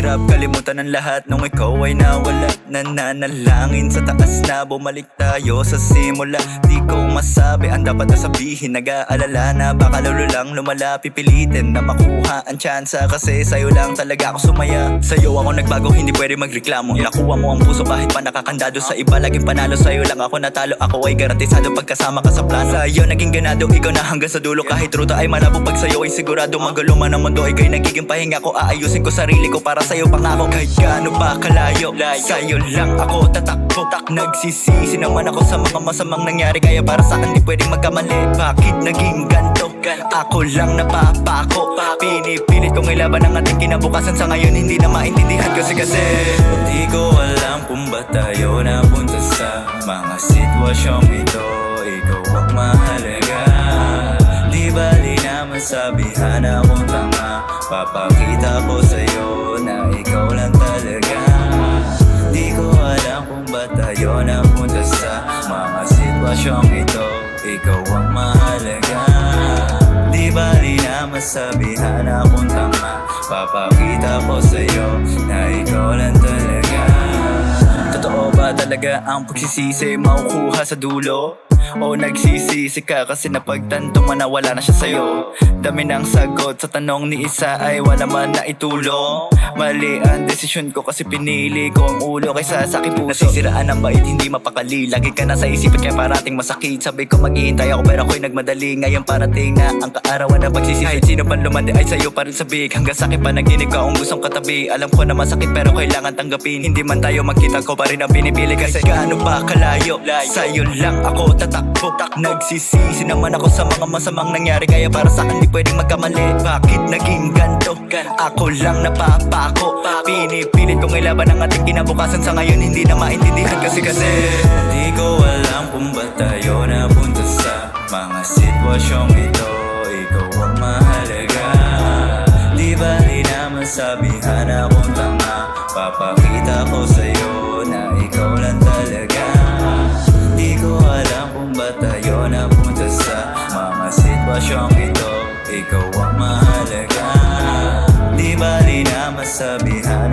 Hirap kalimutan ang lahat nung ikaw ay nawala. Nananalangin sa taas na bumalik tayo sa simula. Di ko masabi ang dapat na sabihin. Nag-aalala na baka lalo lang lumala. Pipilitin na makuha ang tsansa, kasi sa'yo lang talaga ako sumaya. Sa'yo ako nagbago, hindi pwede magreklamo. Nakuha mo ang puso kahit pa nakakandado. Sa iba laging panalo, sa'yo lang ako natalo. Ako ay garantisado pagkasama ka sa plano. Sa'yo naging ganado, ikaw na hanggang sa dulo. Kahit ruta ay malabo, pag sa'yo ay sigurado. Magulo man ang mundo, ikaw'y nagiging pahinga ko. Aayusin ko sarili ko para sa'yo pangako. Kahit gaano ba kalayo, sa'yo lang ako tatakbo. Nagsisisi naman ako sa mga masamang nangyari, kaya para sa'kin di pwedeng magkamali. Bakit naging ganto? Ako lang napapako. Pinipilit kong ilaban ang ating kinabukasan. Sa ngayon hindi na maintindihan kasi di ko alam kung ba't tayo napunta sa mga sitwasyong ito. Ikaw ang mahalaga. Di bali na masabihan akong tanga. Papakita ko sa'yo na ikaw lang talaga. Di ko alam kung ba't tayo napunta sa mga sitwasyong ito. Ikaw ang mahalaga. Di bali na masabihan akong tanga. Papakita ko sa'yo na ikaw lang talaga. Totoo ba talaga ang pagsisisi makukuha sa dulo? O nagsisisi ka kasi napagtanto mo na wala na siya sa'yo? Dami ng sagot sa tanong ni isa ay wala man na itulong. Mali ang desisyon ko kasi pinili ko ang ulo kaysa sa aking puso. Nasisiraan ang bait, hindi mapakali. Lagi ka na sa isipin kaya parating masakit. Sabi ko maghihintay ako pero ako'y nagmadali. Ngayon parating na ang kaarawan na pagsisisi. Kahit sino pan lumandi ay sa'yo pa rin sabik. Hanggang sa'kin panaginip ka kung gustong katabi. Alam ko na masakit pero kailangan tanggapin. Hindi man tayo magkita, ko pa rin ang pinipili. Kasi gaano ba kalayo, sa'yo lang ako tatakbo. Nagsisisi naman ako sa mga masamang nangyari, kaya para sa'kin di pwedeng magkamali. Bakit naging ganto? Ako lang napapako. Pinipilit kong ilaban ang ating kinabukasan. Sa ngayon hindi na maintindihan kasi di ko alam kung ba't tayo napunta sa mga sitwasyong ito. Ikaw ang mahalaga. Di bali na masabihan akong tanga. Papakita ko sa'yo na ikaw lang talaga. Di ko alam kung ba't tayo napunta sa mga sitwasyong ito. Ikaw ang mahalaga. Di bali na masabihan